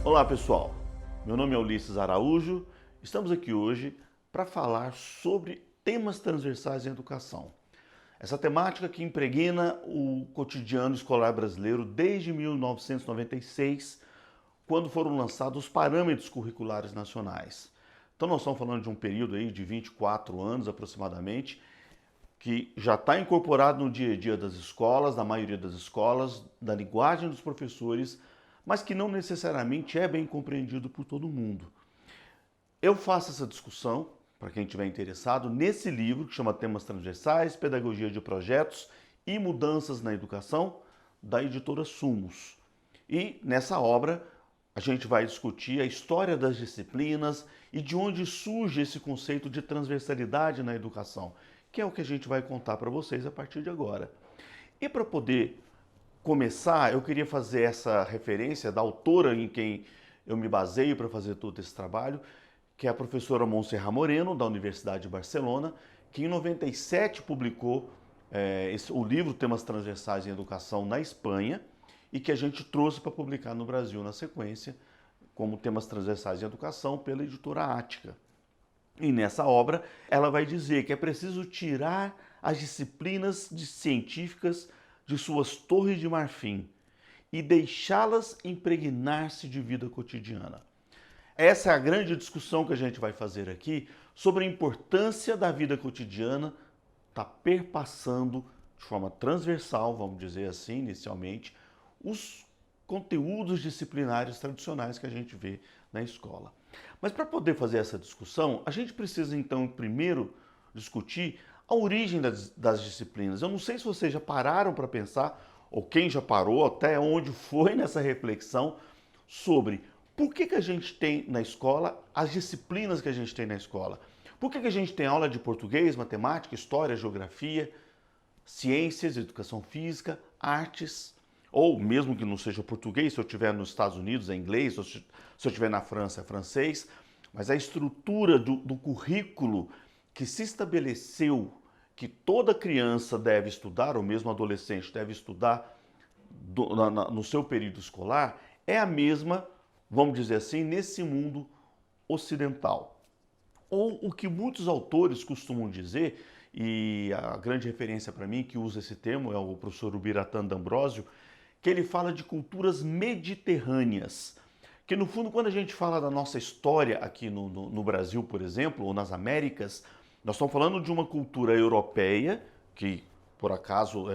Olá pessoal, meu nome é Ulisses Araújo, estamos aqui hoje para falar sobre temas transversais em educação. Essa temática que impregna o cotidiano escolar brasileiro desde 1996, quando foram lançados os parâmetros curriculares nacionais. Então nós estamos falando de um período aí de 24 anos aproximadamente, que já está incorporado no dia a dia das escolas, da maioria das escolas, da linguagem dos professores, mas que não necessariamente é bem compreendido por todo mundo. Eu faço essa discussão, para quem estiver interessado, nesse livro que chama Temas Transversais, Pedagogia de Projetos e Mudanças na Educação, da editora Sumos. E nessa obra a gente vai discutir a história das disciplinas e de onde surge esse conceito de transversalidade na educação, que é o que a gente vai contar para vocês a partir de agora. E para poder começar, eu queria fazer essa referência da autora em quem eu me baseio para fazer todo esse trabalho, que é a professora Montserrat Moreno, da Universidade de Barcelona, que em 97 publicou o livro Temas Transversais em Educação na Espanha e que a gente trouxe para publicar no Brasil na sequência, como Temas Transversais em Educação, pela editora Ática. E nessa obra ela vai dizer que é preciso tirar as disciplinas científicas de suas torres de marfim e deixá-las impregnar-se de vida cotidiana. Essa é a grande discussão que a gente vai fazer aqui sobre a importância da vida cotidiana estar perpassando de forma transversal, vamos dizer assim, inicialmente, os conteúdos disciplinares tradicionais que a gente vê na escola. Mas para poder fazer essa discussão, a gente precisa então primeiro discutir a origem das disciplinas. Eu não sei se vocês já pararam para pensar, ou quem já parou, até onde foi nessa reflexão, sobre por que a gente tem na escola as disciplinas que a gente tem na escola. Por que a gente tem aula de português, matemática, história, geografia, ciências, educação física, artes, ou mesmo que não seja português, se eu estiver nos Estados Unidos é inglês, ou se eu estiver na França é francês, mas a estrutura do currículo que se estabeleceu que toda criança deve estudar, ou mesmo adolescente deve estudar no seu período escolar, é a mesma, vamos dizer assim, nesse mundo ocidental. Ou o que muitos autores costumam dizer, e a grande referência para mim que usa esse termo é o professor Ubiratã D'Ambrosio, que ele fala de culturas mediterrâneas. Que no fundo, quando a gente fala da nossa história aqui no Brasil, por exemplo, ou nas Américas, nós estamos falando de uma cultura europeia, que por acaso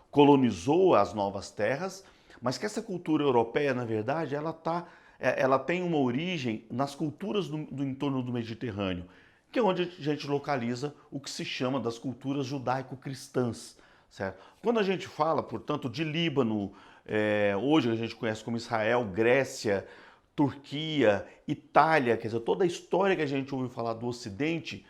colonizou as novas terras, mas que essa cultura europeia, na verdade, ela tem uma origem nas culturas do entorno do Mediterrâneo, que é onde a gente localiza o que se chama das culturas judaico-cristãs. Certo? Quando a gente fala, portanto, de Líbano, hoje a gente conhece como Israel, Grécia, Turquia, Itália, quer dizer, toda a história que a gente ouve falar do Ocidente,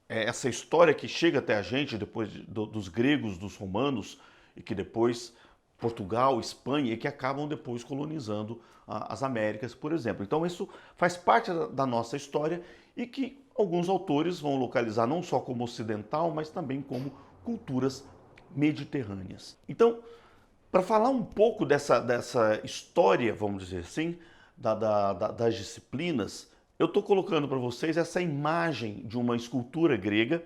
essa história que chega até a gente depois dos gregos, dos romanos, e que depois Portugal, Espanha, e que acabam depois colonizando as Américas, por exemplo. Então isso faz parte da nossa história e que alguns autores vão localizar não só como ocidental, mas também como culturas mediterrâneas. Então, para falar um pouco dessa história, vamos dizer assim, das disciplinas, eu estou colocando para vocês essa imagem de uma escultura grega,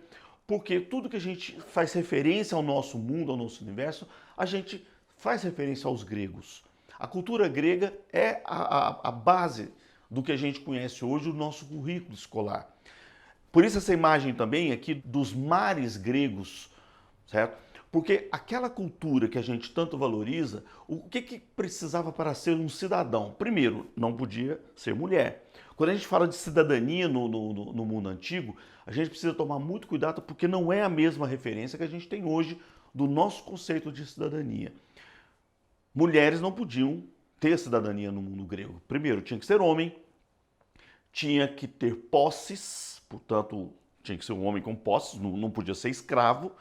porque tudo que a gente faz referência ao nosso mundo, ao nosso universo, a gente faz referência aos gregos. A cultura grega é a base do que a gente conhece hoje, o nosso currículo escolar. Por isso essa imagem também aqui dos mares gregos, certo? Porque aquela cultura que a gente tanto valoriza, o que precisava para ser um cidadão? Primeiro, não podia ser mulher. Quando a gente fala de cidadania no mundo antigo, a gente precisa tomar muito cuidado porque não é a mesma referência que a gente tem hoje do nosso conceito de cidadania. Mulheres não podiam ter cidadania no mundo grego. Primeiro, tinha que ser homem, tinha que ter posses, portanto, tinha que ser um homem com posses, não podia ser escravo,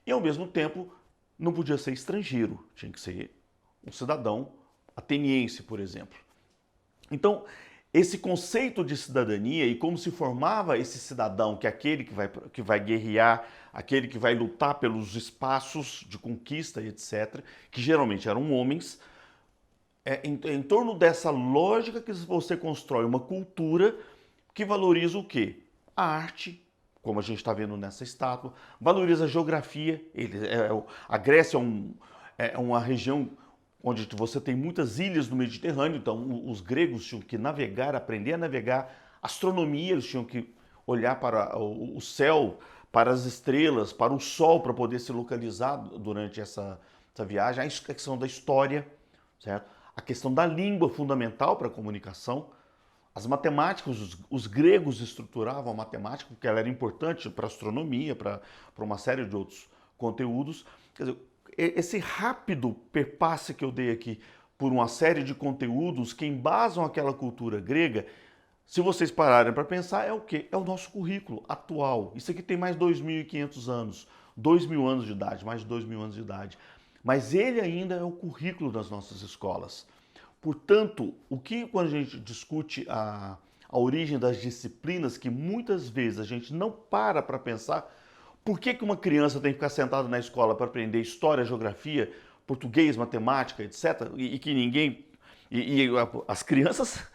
e ao mesmo tempo não podia ser estrangeiro, tinha que ser um cidadão ateniense, por exemplo. Então, esse conceito de cidadania e como se formava esse cidadão, que é aquele que vai guerrear, aquele que vai lutar pelos espaços de conquista e etc., que geralmente eram homens, em torno dessa lógica que você constrói uma cultura que valoriza o quê? A arte, como a gente está vendo nessa estátua, valoriza a geografia. A Grécia é uma região onde você tem muitas ilhas no Mediterrâneo, então os gregos tinham que navegar, aprender a navegar, astronomia, eles tinham que olhar para o céu, para as estrelas, para o sol, para poder se localizar durante essa viagem, a questão da história, certo? A questão da língua fundamental para a comunicação, as matemáticas, os gregos estruturavam a matemática, porque ela era importante para a astronomia, para uma série de outros conteúdos. Quer dizer, esse rápido perpasse que eu dei aqui por uma série de conteúdos que embasam aquela cultura grega, se vocês pararem para pensar, é o quê? É o nosso currículo atual. Isso aqui tem mais de 2.500 anos, 2.000 anos de idade, mais de 2.000 anos de idade. Mas ele ainda é o currículo das nossas escolas. Portanto, quando a gente discute a origem das disciplinas, que muitas vezes a gente não para pensar, por que uma criança tem que ficar sentada na escola para aprender história, geografia, português, matemática, etc., e que ninguém... as crianças,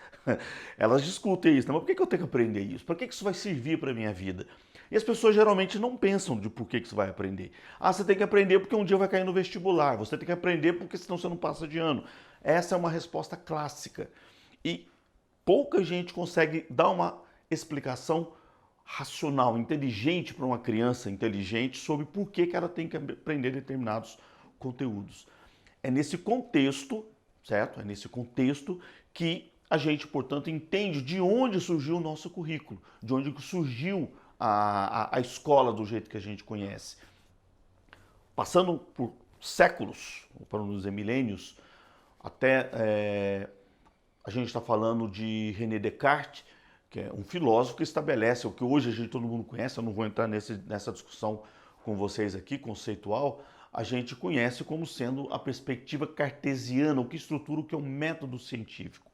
elas discutem isso, né? Mas por que eu tenho que aprender isso? Para que isso vai servir para a minha vida? E as pessoas geralmente não pensam de por que você vai aprender. Ah, você tem que aprender porque um dia vai cair no vestibular, você tem que aprender porque senão você não passa de ano. Essa é uma resposta clássica. E pouca gente consegue dar uma explicação racional, inteligente para uma criança inteligente sobre por que ela tem que aprender determinados conteúdos. É nesse contexto, certo? É nesse contexto que a gente, portanto, entende de onde surgiu o nosso currículo, de onde surgiu a escola do jeito que a gente conhece. Passando por séculos, para não dizer milênios, até a gente está falando de René Descartes, que é um filósofo que estabelece o que hoje todo mundo conhece, eu não vou entrar nessa discussão com vocês aqui, conceitual, a gente conhece como sendo a perspectiva cartesiana, o que estrutura o que é o método científico.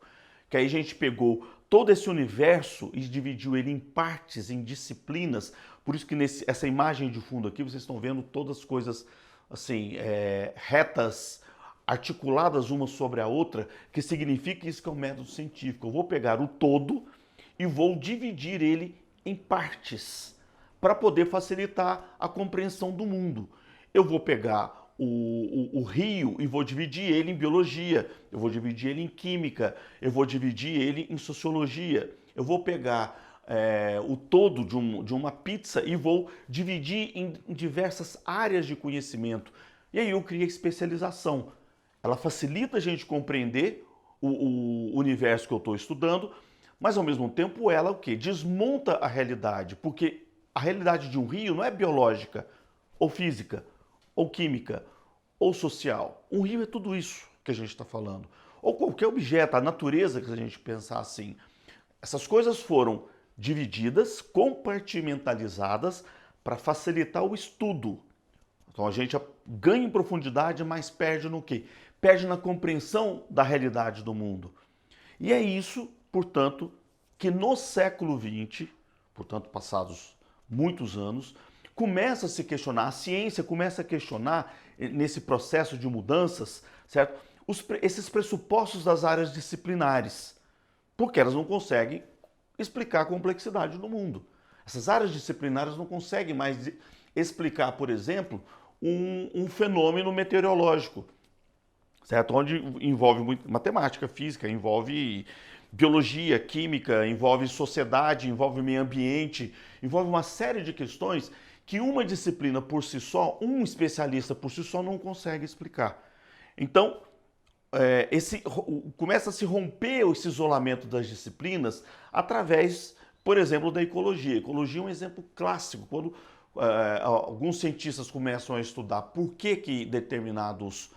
Que aí a gente pegou todo esse universo e dividiu ele em partes, em disciplinas, por isso que essa imagem de fundo aqui, vocês estão vendo todas as coisas assim, retas, articuladas uma sobre a outra, que significa isso que é um método científico. Eu vou pegar o todo e vou dividir ele em partes para poder facilitar a compreensão do mundo. Eu vou pegar o rio e vou dividir ele em biologia, eu vou dividir ele em química, eu vou dividir ele em sociologia, eu vou pegar o todo de uma pizza e vou dividir em diversas áreas de conhecimento. E aí eu criei especialização. Ela facilita a gente compreender o universo que eu estou estudando, mas ao mesmo tempo ela o quê? Desmonta a realidade, porque a realidade de um rio não é biológica, ou física, ou química, ou social. Um rio é tudo isso que a gente está falando. Ou qualquer objeto, a natureza, que a gente pensar assim. Essas coisas foram divididas, compartimentalizadas, para facilitar o estudo. Então a gente ganha em profundidade, mas perde no quê? Perde na compreensão da realidade do mundo. E é isso, portanto, que no século XX, portanto passados muitos anos, começa a se questionar, a ciência começa a questionar nesse processo de mudanças, certo? Esses pressupostos das áreas disciplinares, porque elas não conseguem explicar a complexidade do mundo. Essas áreas disciplinares não conseguem mais explicar, por exemplo, um fenômeno meteorológico, certo? Onde envolve muito matemática, física, envolve biologia, química, envolve sociedade, envolve meio ambiente, envolve uma série de questões que uma disciplina por si só, um especialista por si só não consegue explicar. Então, começa a se romper esse isolamento das disciplinas através, por exemplo, da ecologia. A ecologia é um exemplo clássico, quando alguns cientistas começam a estudar por que determinados...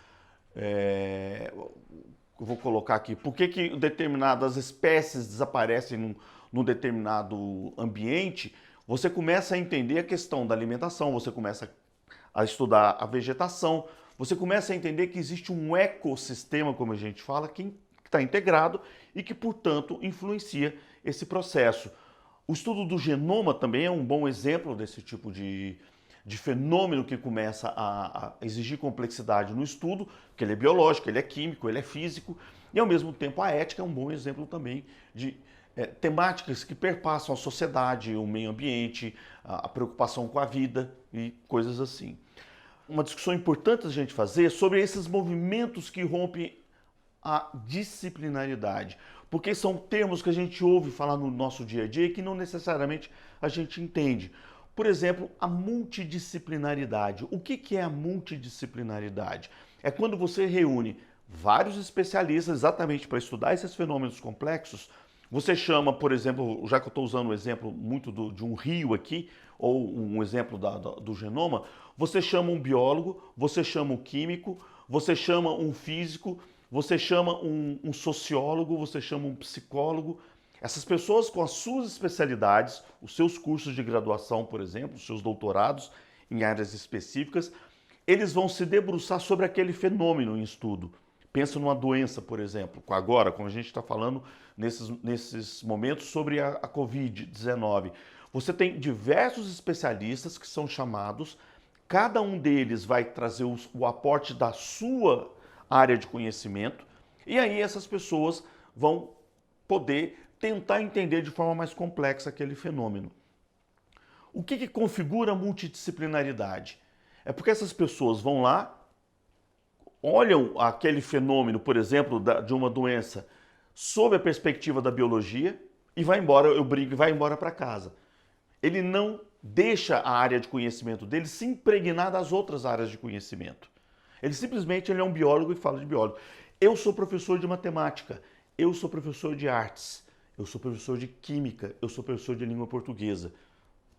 eu vou colocar aqui, por que determinadas espécies desaparecem num determinado ambiente, você começa a entender a questão da alimentação, você começa a estudar a vegetação, você começa a entender que existe um ecossistema, como a gente fala, que está integrado e que, portanto, influencia esse processo. O estudo do genoma também é um bom exemplo desse tipo de de fenômeno que começa a exigir complexidade no estudo, porque ele é biológico, ele é químico, ele é físico, e ao mesmo tempo a ética é um bom exemplo também de temáticas que perpassam a sociedade, o meio ambiente, a preocupação com a vida e coisas assim. Uma discussão importante a gente fazer sobre esses movimentos que rompem a disciplinaridade, porque são termos que a gente ouve falar no nosso dia a dia e que não necessariamente a gente entende. Por exemplo, a multidisciplinaridade. O que é a multidisciplinaridade? É quando você reúne vários especialistas exatamente para estudar esses fenômenos complexos. Você chama, por exemplo, já que eu estou usando o exemplo muito de um rio aqui, ou um exemplo do genoma, você chama um biólogo, você chama um químico, você chama um físico, você chama um sociólogo, você chama um psicólogo. Essas pessoas com as suas especialidades, os seus cursos de graduação, por exemplo, os seus doutorados em áreas específicas, eles vão se debruçar sobre aquele fenômeno em estudo. Pensa numa doença, por exemplo, agora, como a gente está falando nesses momentos sobre a Covid-19. Você tem diversos especialistas que são chamados, cada um deles vai trazer o aporte da sua área de conhecimento, e aí essas pessoas vão poder tentar entender de forma mais complexa aquele fenômeno. O que configura a multidisciplinaridade? É porque essas pessoas vão lá, olham aquele fenômeno, por exemplo, de uma doença, sob a perspectiva da biologia e vai embora, eu brinco, vai embora para casa. Ele não deixa a área de conhecimento dele se impregnar das outras áreas de conhecimento. Ele é um biólogo e fala de biólogo. Eu sou professor de matemática, eu sou professor de artes, eu sou professor de química, eu sou professor de língua portuguesa.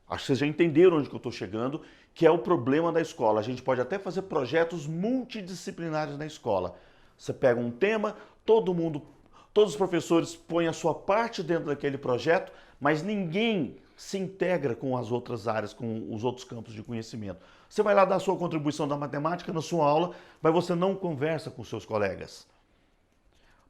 Acho que vocês já entenderam onde que eu estou chegando, que é o problema da escola. A gente pode até fazer projetos multidisciplinares na escola. Você pega um tema, todos os professores põem a sua parte dentro daquele projeto, mas ninguém se integra com as outras áreas, com os outros campos de conhecimento. Você vai lá dar a sua contribuição da matemática na sua aula, mas você não conversa com seus colegas.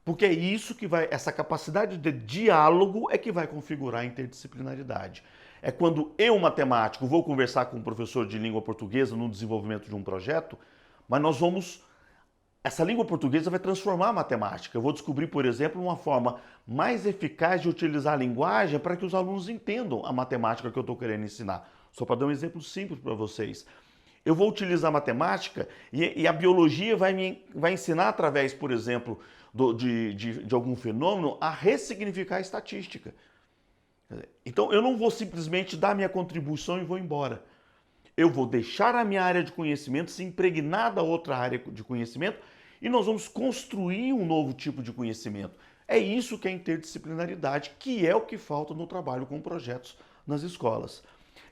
Porque é isso que vai, essa capacidade de diálogo é que vai configurar a interdisciplinaridade. É quando eu, matemático, vou conversar com um professor de língua portuguesa no desenvolvimento de um projeto, mas essa língua portuguesa vai transformar a matemática. Eu vou descobrir, por exemplo, uma forma mais eficaz de utilizar a linguagem para que os alunos entendam a matemática que eu estou querendo ensinar. Só para dar um exemplo simples para vocês. Eu vou utilizar a matemática e a biologia vai ensinar através, por exemplo, de algum fenômeno a ressignificar a estatística. Então eu não vou simplesmente dar minha contribuição e vou embora. Eu vou deixar a minha área de conhecimento se impregnar da outra área de conhecimento e nós vamos construir um novo tipo de conhecimento. É isso que é interdisciplinaridade, que é o que falta no trabalho com projetos nas escolas.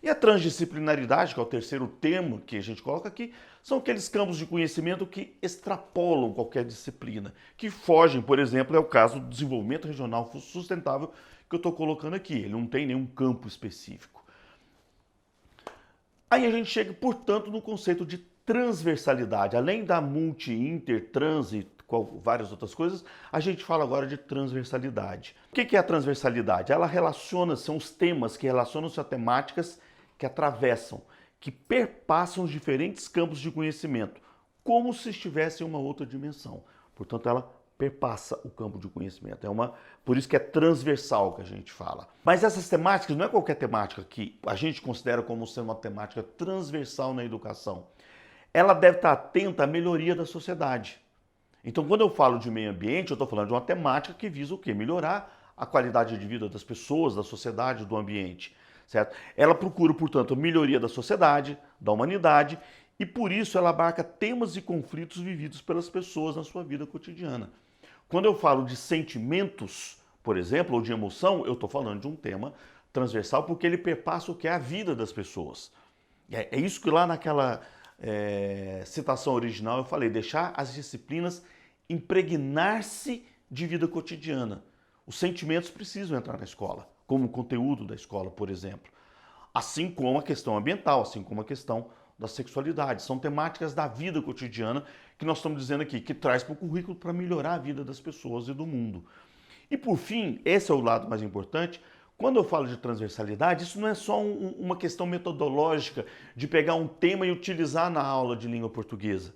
E a transdisciplinaridade, que é o terceiro termo que a gente coloca aqui, são aqueles campos de conhecimento que extrapolam qualquer disciplina, que fogem, por exemplo, é o caso do desenvolvimento regional sustentável que eu estou colocando aqui. Ele não tem nenhum campo específico. Aí a gente chega, portanto, no conceito de transversalidade. Além da multi, inter, trans e várias outras coisas, a gente fala agora de transversalidade. O que é a transversalidade? Ela são os temas que relacionam-se a temáticas que atravessam, que perpassam os diferentes campos de conhecimento, como se estivesse em uma outra dimensão. Portanto, ela perpassa o campo de conhecimento. Por isso que é transversal que a gente fala. Mas essas temáticas não é qualquer temática que a gente considera como sendo uma temática transversal na educação. Ela deve estar atenta à melhoria da sociedade. Então, quando eu falo de meio ambiente, eu estou falando de uma temática que visa o quê? Melhorar a qualidade de vida das pessoas, da sociedade, do ambiente, certo? Ela procura, portanto, a melhoria da sociedade, da humanidade, e por isso ela abarca temas e conflitos vividos pelas pessoas na sua vida cotidiana. Quando eu falo de sentimentos, por exemplo, ou de emoção, eu estou falando de um tema transversal porque ele perpassa o que é a vida das pessoas. É isso que lá naquela citação original eu falei, deixar as disciplinas impregnar-se de vida cotidiana. Os sentimentos precisam entrar na escola, como conteúdo da escola, por exemplo. Assim como a questão ambiental, assim como a questão da sexualidade. São temáticas da vida cotidiana que nós estamos dizendo aqui, que traz para o currículo para melhorar a vida das pessoas e do mundo. E por fim, esse é o lado mais importante, Quando eu falo de transversalidade, isso não é só uma questão metodológica de pegar um tema e utilizar na aula de língua portuguesa,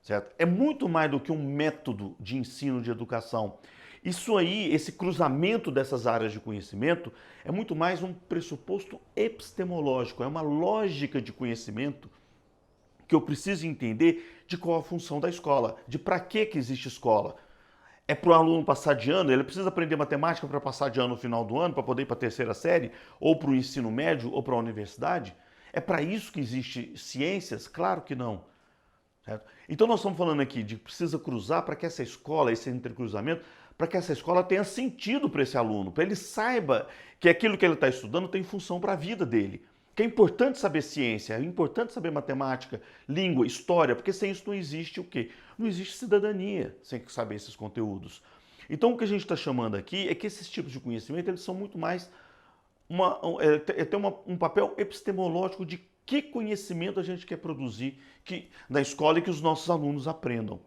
certo? É muito mais do que um método de ensino de educação. Isso aí, esse cruzamento dessas áreas de conhecimento, é muito mais um pressuposto epistemológico, é uma lógica de conhecimento que eu preciso entender de qual a função da escola, de para que existe escola. É para o aluno passar de ano, ele precisa aprender matemática para passar de ano no final do ano, para poder ir para a terceira série, ou para o ensino médio, ou para a universidade? É para isso que existe ciências? Claro que não. Certo? Então nós estamos falando aqui de que precisa cruzar para que essa escola, esse intercruzamento, para que essa escola tenha sentido para esse aluno, para ele saiba que aquilo que ele está estudando tem função para a vida dele. Que é importante saber ciência, é importante saber matemática, língua, história, porque sem isso não existe o quê? Não existe cidadania sem saber esses conteúdos. Então o que a gente está chamando aqui é que esses tipos de conhecimento eles são muito mais tem um papel epistemológico de que conhecimento a gente quer produzir na escola e que os nossos alunos aprendam.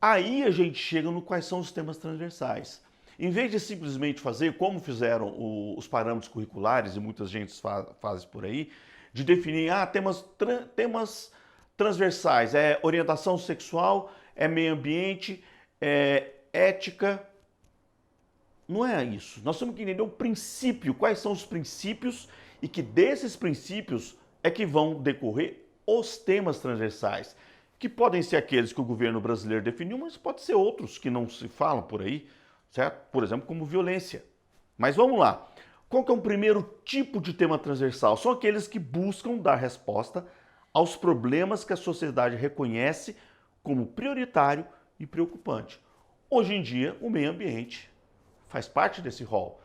Aí a gente chega no quais são os temas transversais. Em vez de simplesmente fazer como fizeram os parâmetros curriculares, e muita gente faz por aí, de definir temas transversais, é orientação sexual, é meio ambiente, é ética. Não é isso. Nós temos que entender o princípio, quais são os princípios e que desses princípios é que vão decorrer os temas transversais, que podem ser aqueles que o governo brasileiro definiu, mas pode ser outros que não se falam por aí, certo? Por exemplo, como violência. Mas vamos lá. Qual que é o primeiro tipo de tema transversal? São aqueles que buscam dar resposta aos problemas que a sociedade reconhece como prioritário e preocupante. Hoje em dia, o meio ambiente faz parte desse rol.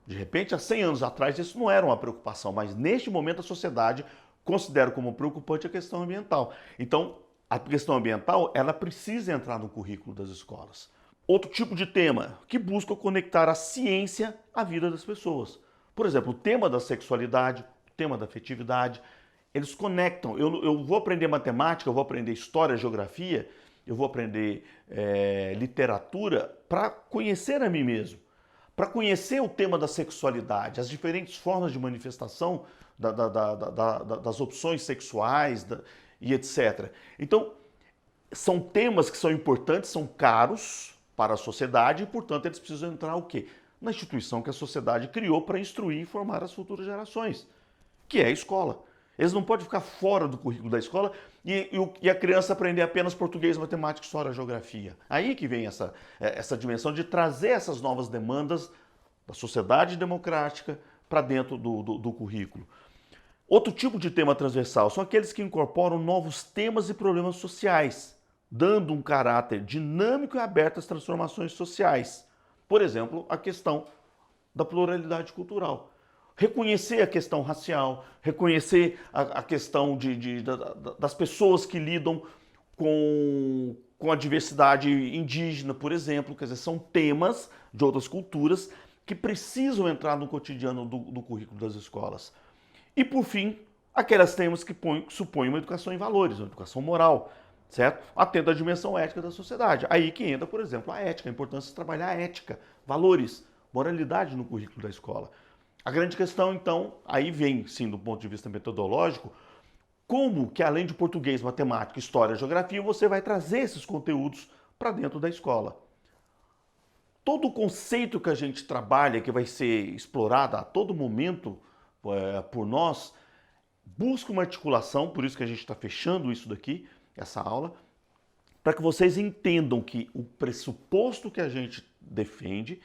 De repente, há 100 anos atrás, isso não era uma preocupação, mas neste momento a sociedade considera como preocupante a questão ambiental. Então, a questão ambiental, ela precisa entrar no currículo das escolas. Outro tipo de tema que busca conectar a ciência à vida das pessoas. Por exemplo, o tema da sexualidade, o tema da afetividade, eles conectam. Eu vou aprender matemática, eu vou aprender história, geografia, eu vou aprender literatura para conhecer a mim mesmo, para conhecer o tema da sexualidade, as diferentes formas de manifestação das opções sexuais e etc. Então, são temas que são importantes, são caros para a sociedade e, portanto, eles precisam entrar o quê? Na instituição que a sociedade criou para instruir e formar as futuras gerações, que é a escola. Eles não podem ficar fora do currículo da escola e a criança aprender apenas português, matemática, história, geografia. Aí que vem essa dimensão de trazer essas novas demandas da sociedade democrática para dentro do currículo. Outro tipo de tema transversal são aqueles que incorporam novos temas e problemas sociais, dando um caráter dinâmico e aberto às transformações sociais. Por exemplo, a questão da pluralidade cultural. Reconhecer a questão racial, reconhecer a questão das pessoas que lidam com a diversidade indígena, por exemplo. Quer dizer, são temas de outras culturas que precisam entrar no cotidiano do currículo das escolas. E, por fim, aqueles temas que supõem uma educação em valores, uma educação moral, certo? Atento à dimensão ética da sociedade. Aí que entra, por exemplo, a ética, a importância de trabalhar a ética, valores, moralidade no currículo da escola. A grande questão, então, aí vem, sim, do ponto de vista metodológico, como que além de português, matemática, história, geografia, você vai trazer esses conteúdos para dentro da escola. Todo o conceito que a gente trabalha, que vai ser explorado a todo momento por nós, busca uma articulação, por isso que a gente está fechando isso daqui, essa aula, para que vocês entendam que o pressuposto que a gente defende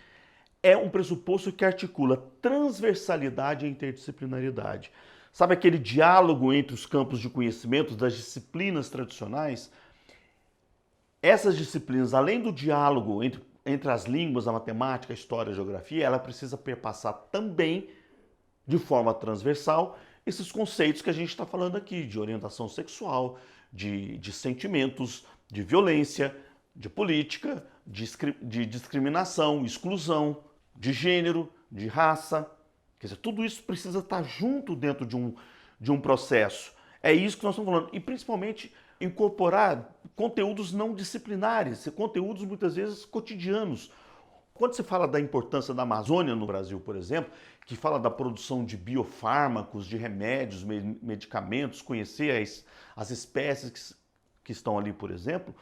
é um pressuposto que articula transversalidade e interdisciplinaridade. Sabe aquele diálogo entre os campos de conhecimento das disciplinas tradicionais? Essas disciplinas, além do diálogo entre as línguas, a matemática, a história, a geografia, ela precisa perpassar também, de forma transversal, esses conceitos que a gente está falando aqui, de orientação sexual, de sentimentos, de violência, de política, de discriminação, exclusão, de gênero, de raça. Quer dizer, tudo isso precisa estar junto dentro de um processo. É isso que nós estamos falando. E principalmente incorporar conteúdos não disciplinares, conteúdos muitas vezes cotidianos. Quando se fala da importância da Amazônia no Brasil, por exemplo, que fala da produção de biofármacos, de remédios, medicamentos, conhecer as espécies que estão ali, por exemplo,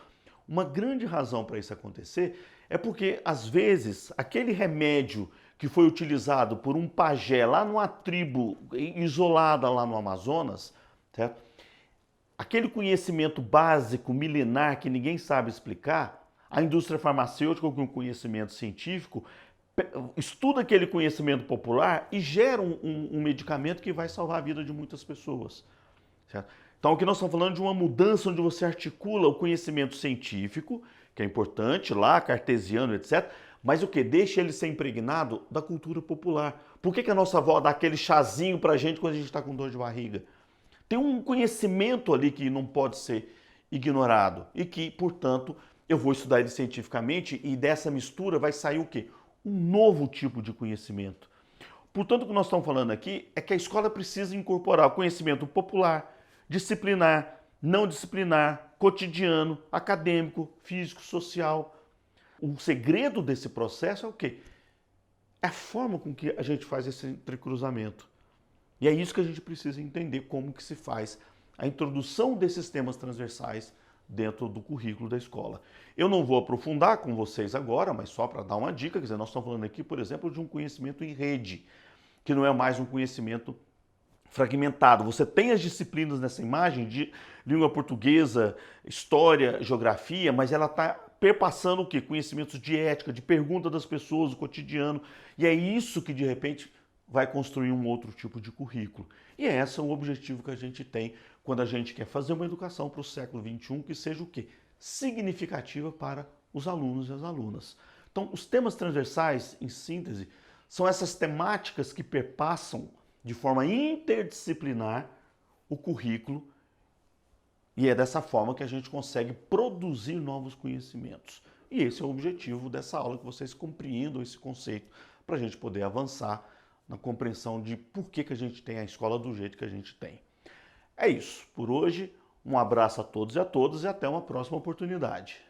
uma grande razão para isso acontecer é porque, às vezes, aquele remédio que foi utilizado por um pajé lá numa tribo isolada lá no Amazonas, certo? Aquele conhecimento básico, milenar, que ninguém sabe explicar, a indústria farmacêutica com conhecimento científico estuda aquele conhecimento popular e gera um medicamento que vai salvar a vida de muitas pessoas. Certo? Então, aqui nós estamos falando de uma mudança onde você articula o conhecimento científico, que é importante lá, cartesiano, etc., mas o que? Deixa ele ser impregnado da cultura popular. Por que a nossa avó dá aquele chazinho pra gente quando a gente está com dor de barriga? Tem um conhecimento ali que não pode ser ignorado e que, portanto, eu vou estudar ele cientificamente e dessa mistura vai sair o quê? Um novo tipo de conhecimento. Portanto, o que nós estamos falando aqui é que a escola precisa incorporar o conhecimento popular, disciplinar, não disciplinar, cotidiano, acadêmico, físico, social. O segredo desse processo é o quê? É a forma com que a gente faz esse entrecruzamento. E é isso que a gente precisa entender, como que se faz a introdução desses temas transversais dentro do currículo da escola. Eu não vou aprofundar com vocês agora, mas só para dar uma dica, quer dizer, nós estamos falando aqui, por exemplo, de um conhecimento em rede, que não é mais um conhecimento fragmentado. Você tem as disciplinas nessa imagem de língua portuguesa, história, geografia, mas ela está perpassando o quê? Conhecimentos de ética, de pergunta das pessoas, do cotidiano. E é isso que, de repente, vai construir um outro tipo de currículo. E esse é o objetivo que a gente tem quando a gente quer fazer uma educação para o século XXI que seja o quê? Significativa para os alunos e as alunas. Então, os temas transversais, em síntese, são essas temáticas que perpassam de forma interdisciplinar o currículo e é dessa forma que a gente consegue produzir novos conhecimentos. E esse é o objetivo dessa aula, que vocês compreendam esse conceito para a gente poder avançar na compreensão de por que a gente tem a escola do jeito que a gente tem. É isso. Por hoje, um abraço a todos e a todas e até uma próxima oportunidade.